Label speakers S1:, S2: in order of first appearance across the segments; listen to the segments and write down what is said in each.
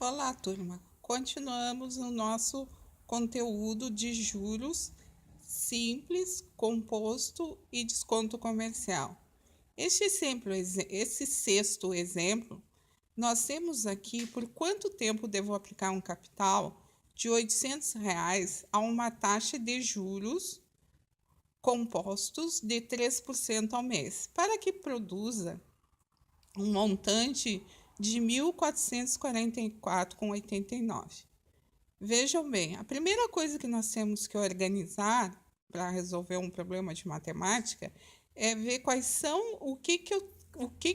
S1: Olá, turma. Continuamos o nosso conteúdo de juros simples, composto e desconto comercial. Esse sexto exemplo, nós temos aqui por quanto tempo devo aplicar um capital de R$ 800 a uma taxa de juros compostos de 3% ao mês, para que produza um montante de R$ 1.444,89. Vejam bem, a primeira coisa que nós temos que organizar para resolver um problema de matemática é ver quais são o que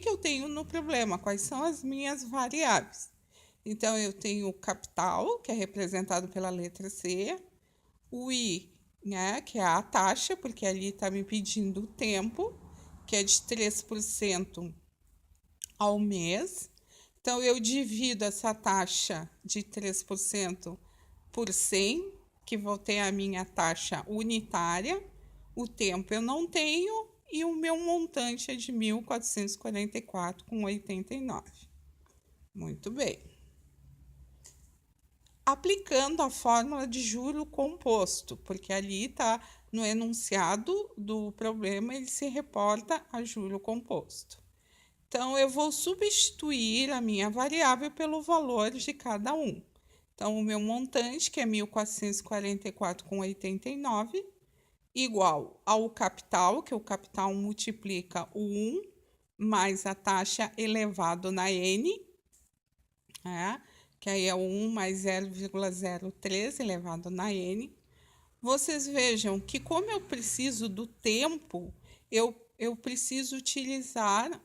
S1: eu tenho no problema, quais são as minhas variáveis. Então, eu tenho o capital, que é representado pela letra C, o I, né, que é a taxa, porque ali está me pedindo o tempo, que é de 3% ao mês. Então, eu divido essa taxa de 3% por 100, que vou ter a minha taxa unitária. O tempo eu não tenho e o meu montante é de R$ 1.444,89. Muito bem. Aplicando a fórmula de juro composto, porque ali está no enunciado do problema, ele se reporta a juro composto. Então, eu vou substituir a minha variável pelo valor de cada um. Então, o meu montante, que é 1.444,89, igual ao capital, que o capital multiplica o 1 mais a taxa elevado na N, que aí é o 1 mais 0,03 elevado na N. Vocês vejam que, como eu preciso do tempo, eu preciso utilizar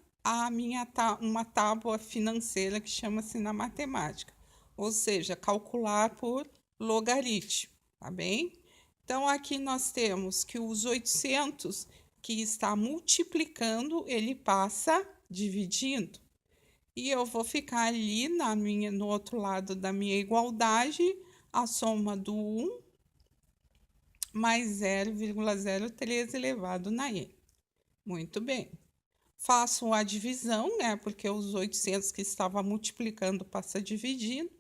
S1: uma tábua financeira que chama-se na matemática, ou seja, calcular por logaritmo, tá bem? Então, aqui nós temos que os 800 que está multiplicando, ele passa dividindo. E eu vou ficar ali no outro lado da minha igualdade, a soma do 1 mais 0,03 elevado na N. Muito bem. Faço a divisão, né? Porque os 800 que estava multiplicando passa dividindo,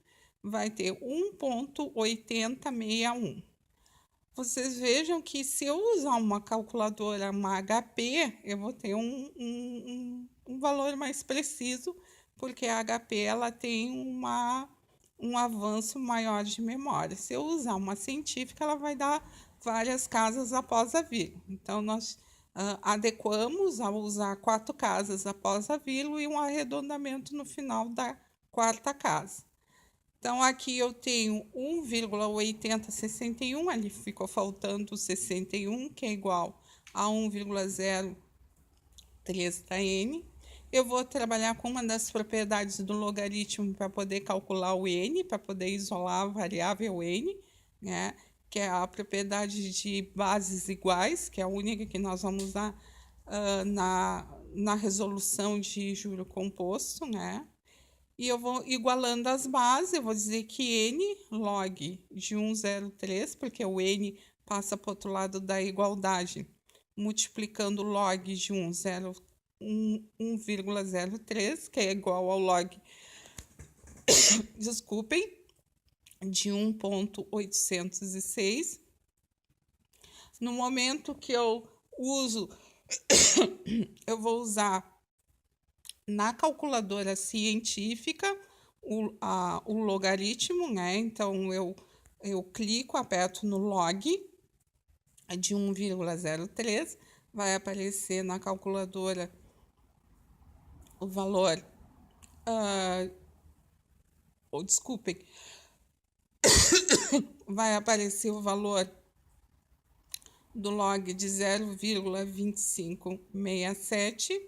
S1: vai ter 1,8061. Vocês vejam que se eu usar uma calculadora, uma HP, eu vou ter um valor mais preciso, porque a HP ela tem um avanço maior de memória. Se eu usar uma científica, ela vai dar várias casas após a vírgula. Então, nós adequamos a usar 4 casas após a vírgula e um arredondamento no final da quarta casa. Então, aqui eu tenho 1,8061, ali ficou faltando 61, que é igual a 1,03 da N. Eu vou trabalhar com uma das propriedades do logaritmo para poder calcular o N, para poder isolar a variável N, né? Que é a propriedade de bases iguais, que é a única que nós vamos usar na resolução de juro composto, né? E eu vou igualando as bases, eu vou dizer que N log de 1,03, porque o N passa para o outro lado da igualdade, multiplicando log de 1,03, que é igual ao log, desculpem, de 1,806. No momento que eu uso, eu vou usar na calculadora científica o logaritmo, né? Então, eu clico, aperto no log de 1,03, vai aparecer na calculadora o valor, desculpem, vai aparecer o valor do log de 0,2567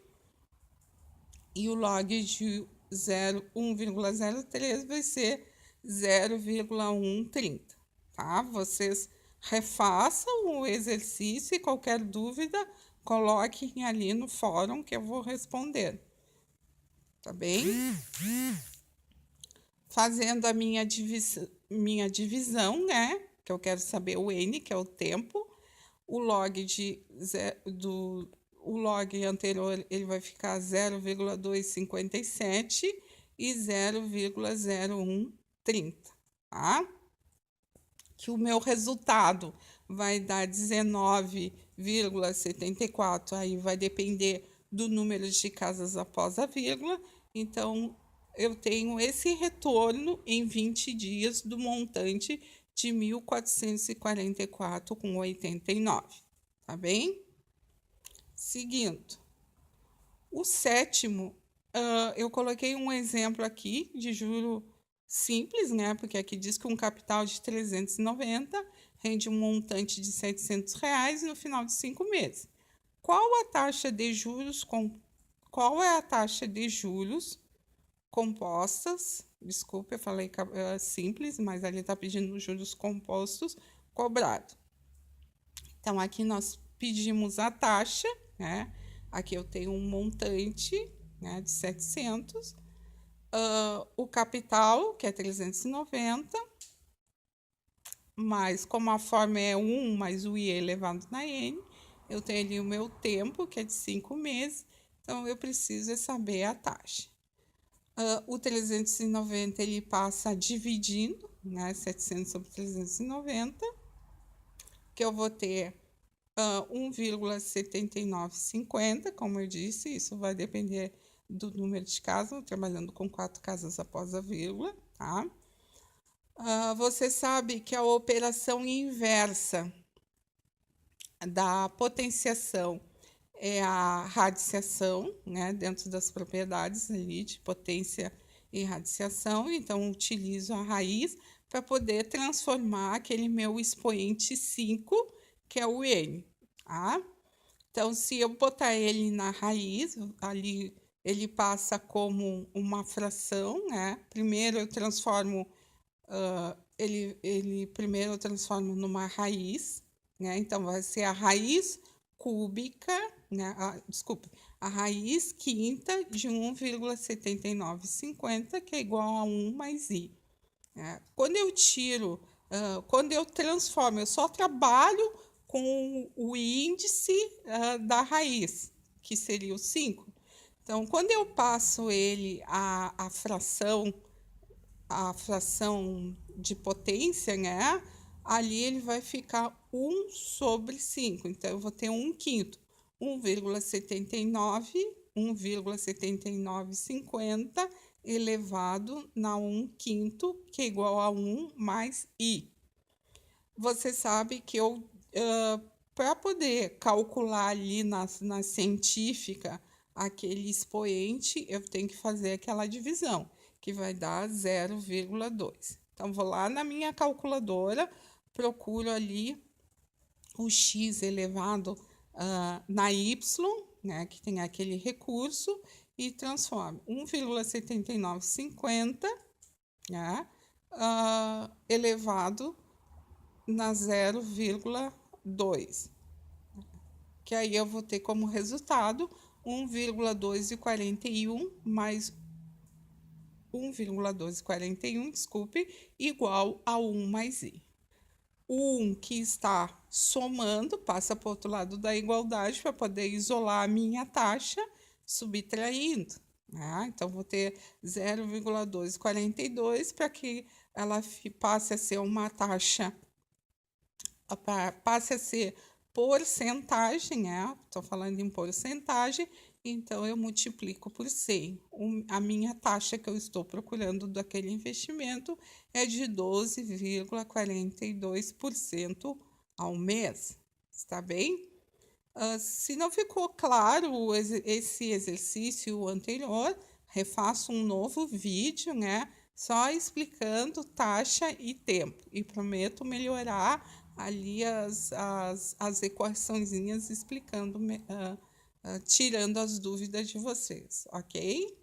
S1: e o log de 1,03 vai ser 0,130, tá? Vocês refaçam o exercício e qualquer dúvida, coloquem ali no fórum que eu vou responder, tá bem? Fazendo a minha divisão, né? Que eu quero saber o N, que é o tempo. O log o log anterior ele vai ficar 0,257 e 0,01 30, tá? Que o meu resultado vai dar 19,74, aí vai depender do número de casas após a vírgula. Então, eu tenho esse retorno em 20 dias do montante de 1.444,89, tá bem? Seguindo. O sétimo, eu coloquei um exemplo aqui de juro simples, né? Porque aqui diz que um capital de 390 rende um montante de R$ 700 no final de 5 meses. Qual a taxa de juros qual é a taxa de juros compostas? Desculpa, eu falei simples, mas ali está pedindo juros compostos cobrado. Então, aqui nós pedimos a taxa, né? Aqui eu tenho um montante, né, de 700, o capital, que é 390, mas como a forma é 1 mais o I elevado na N, eu tenho ali o meu tempo, que é de 5 meses, então eu preciso saber a taxa. O 390 ele passa dividindo, né, 700 sobre 390, que eu vou ter 1,7950, como eu disse, isso vai depender do número de casas, trabalhando com 4 casas após a vírgula, tá? Você sabe que a operação inversa da potenciação é a radiciação, né? Dentro das propriedades ali de potência e radiciação, então utilizo a raiz para poder transformar aquele meu expoente 5, que é o N, tá? Então, se eu botar ele na raiz, ali ele passa como uma fração, né? Primeiro eu transformo primeiro eu transformo numa raiz, né? Então, vai ser a raiz cúbica, né? Desculpa, a raiz quinta de 1,7950, que é igual a 1 mais I. Quando eu tiro, quando eu transformo, eu só trabalho com o índice da raiz, que seria o 5. Então, quando eu passo ele a fração de potência, né? Ali ele vai ficar 1 sobre 5. Então, eu vou ter 1 quinto, 1,7950 elevado na 1 quinto, que é igual a 1 mais I. Você sabe que eu, para poder calcular ali na científica aquele expoente, eu tenho que fazer aquela divisão, que vai dar 0,2. Então, vou lá na minha calculadora, procuro ali o x elevado na y, né, que tem aquele recurso, e transformo 1,7950, né, elevado na 0,2, que aí eu vou ter como resultado 1,241 mais 1,241, desculpe, igual a 1 mais I. O 1 que está somando passa para o outro lado da igualdade para poder isolar a minha taxa, subtraindo. Né? Então, vou ter 0,242 para que ela passe a ser uma taxa, passe a ser porcentagem, né? Estou falando em porcentagem, então eu multiplico por 100. A minha taxa que eu estou procurando daquele investimento é de 12,42% ao mês. Está bem? Se não ficou claro esse exercício anterior, refaço um novo vídeo, né? Só explicando taxa e tempo. E prometo melhorar ali as equaçõezinhas explicando, tirando as dúvidas de vocês, ok?